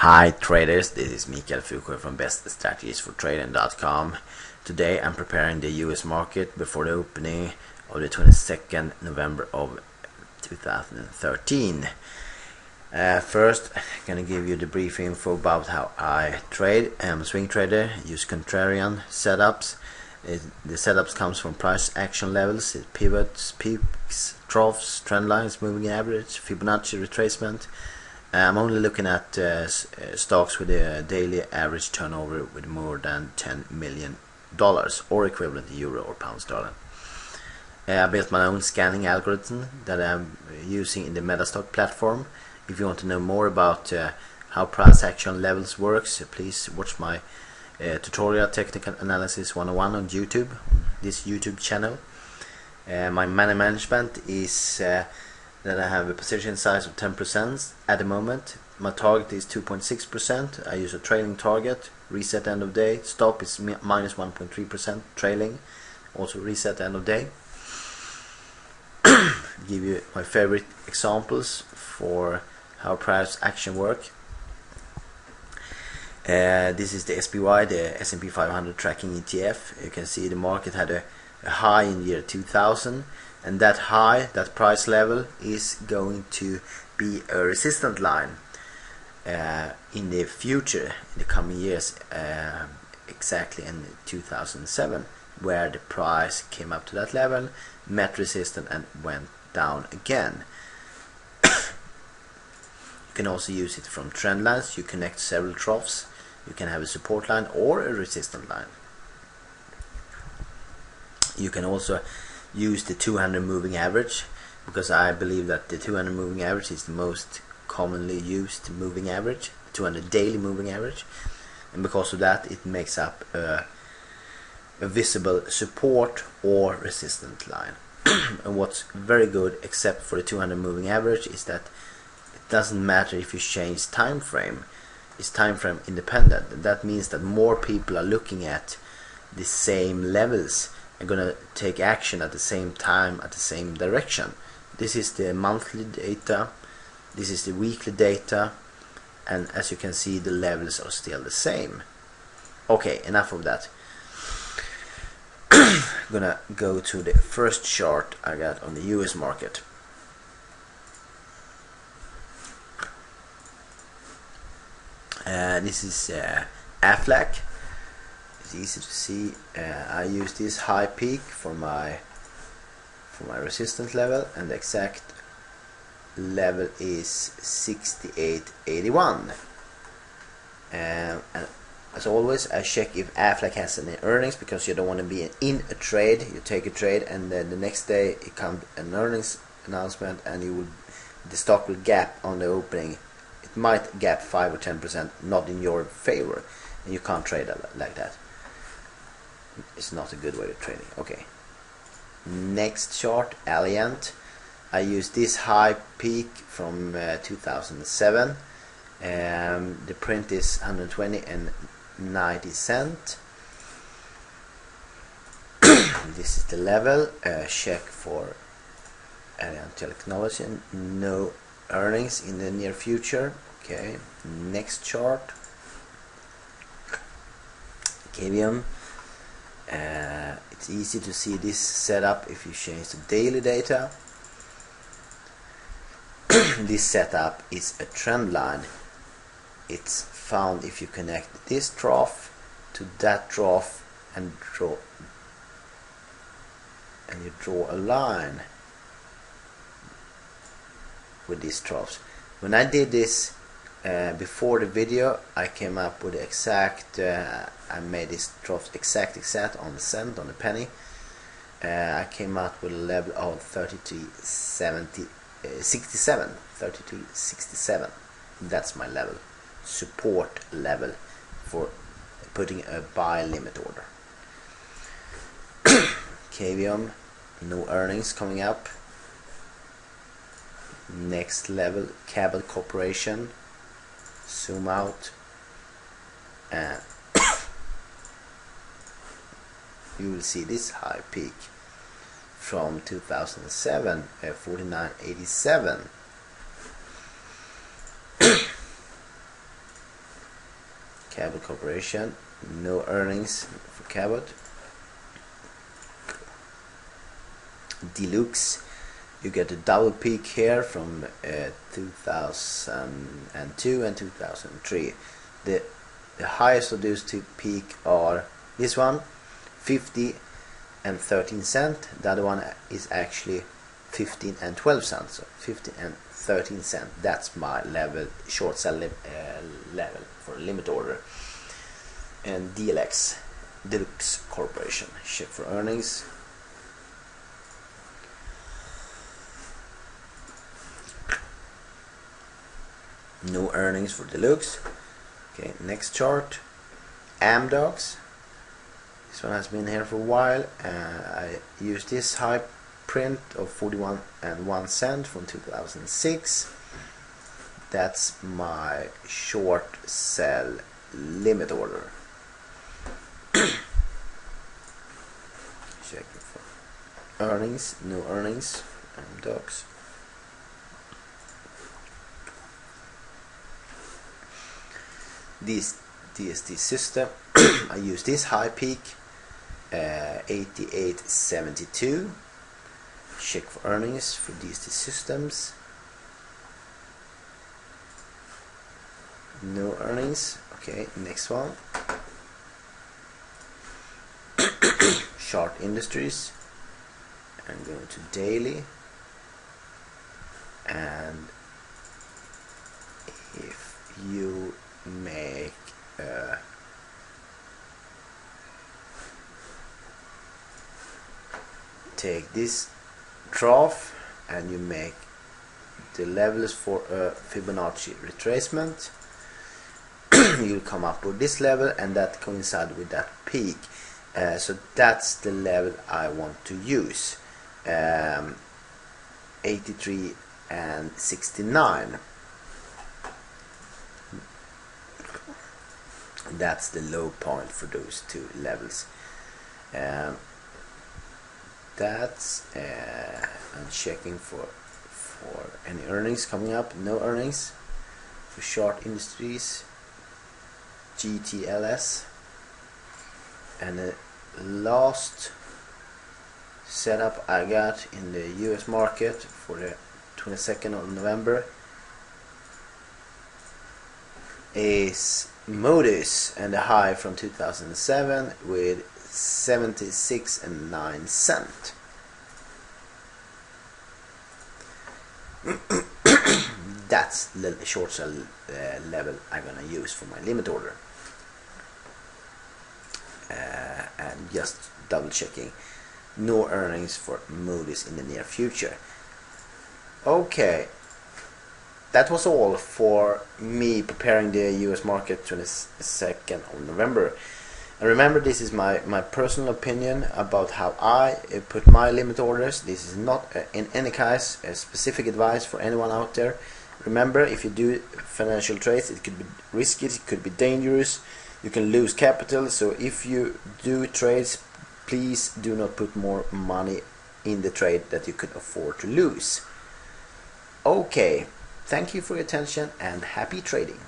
Hi traders, this is Mikael Foucault from beststrategiesfortrading.com. Today I'm preparing the US market before the opening of the 22nd November of 2013. First, I'm going to give you the brief info about how I trade. I'm a swing trader, use Contrarian setups. The setups comes from price action levels, it pivots, peaks, troughs, trend lines, moving average, Fibonacci retracement. I'm only looking at stocks with a daily average turnover with more than $10 million or equivalent to euro or pound sterling. I built my own scanning algorithm that I'm using in the Metastock platform. If you want to know more about how price action levels works, please watch my tutorial technical analysis 101 on YouTube, this YouTube channel. My money management is that I have a position size of 10% at the moment. My target is 2.6%. I use a trailing target, reset end of day. Stop is minus 1.3% trailing, also reset end of day. Give you my favorite examples for how price action work. This is the SPY, the S&P 500 tracking ETF. You can see the market had a high in year 2000, and that high, that price level, is going to be a resistance line in the future, in the coming years, exactly in 2007, where the price came up to that level, met resistance and went down again. You can also use it from trend lines. You connect several troughs. You can have a support line or a resistance line. You can also use the 200 moving average, because I believe that the 200 moving average is the most commonly used moving average, 200 daily moving average, and because of that it makes up a visible support or resistance line. And what's very good, except for the 200 moving average, is that it doesn't matter if you change time frame. It's time frame independent. That means that more people are looking at the same levels and gonna take action at the same time, at the same direction. This is the monthly data, this is the weekly data, and as you can see, the levels are still the same. Okay, enough of that. I'm gonna go to the first chart I got on the US market. This is AFLAC. It's easy to see. I use this high peak for my resistance level, and the exact level is 68.81. And as always, I check if AFLAC has any earnings, because you don't want to be in a trade. You take a trade and then the next day it comes an earnings announcement, and the stock will gap on the opening. It might gap 5 or 10%, not in your favor, and you can't trade like that. It's not a good way of trading. Okay. Next chart, Alliant. I use this high peak from 2007. The print is 120.90 cents. This is the level. Check for Alliant Technology. No earnings in the near future. Okay. Next chart, Cavium. It's easy to see this setup if you change the daily data. This setup is a trend line. It's found if you connect this trough to that trough and you draw a line with these troughs. When I did this before the video, I came up with the exact, I made this trough exact on the cent, on the penny. I came out with a level of 33.67. That's my level, support level for putting a buy limit order. Cavium, no earnings coming up. Next level, Cabot Corporation. Zoom out, and you will see this high peak from 2007 at 49.87. Cabot Corporation, no earnings for Cabot. Deluxe, you get a double peak here from 2002 and 2003. The highest of those two peaks are this one, 50 and 13 cent. The other one is actually 15 and 12 cents. So 15 and 13 cent. That's my level, short sell level for a limit order. And DLX, Deluxe Corporation, check for earnings. No earnings for Deluxe. Okay, next chart, Amdocs. This one has been here for a while. I used this high print of 41 and 1 cent from 2006. That's my short sell limit order. Checking for earnings, no earnings, Amdocs. This DST system, I use this high peak, 88.72. Check for earnings for DST systems. No earnings. Okay, next one. Chart Industries. I'm going to daily, and if you make take this trough and you make the levels for a Fibonacci retracement, you'll come up with this level, and that coincides with that peak. So that's the level I want to use, 83 and 69. That's the low point for those two levels. That's I'm checking for any earnings coming up. No earnings for Chart Industries, GTLS. And the last setup I got in the US market for the 22nd of November is Moody's, and the high from 2007 with 76 and 9 cent. That's the short sell level I'm gonna use for my limit order. And just double checking, no earnings for Moody's in the near future. Okay, that was all for me preparing the US market 22nd of November. And remember, this is my personal opinion about how I put my limit orders. This is not in any case a specific advice for anyone out there. Remember, if you do financial trades, it could be risky, it could be dangerous, you can lose capital. So if you do trades, please do not put more money in the trade that you could afford to lose. Okay, thank you for your attention and happy trading.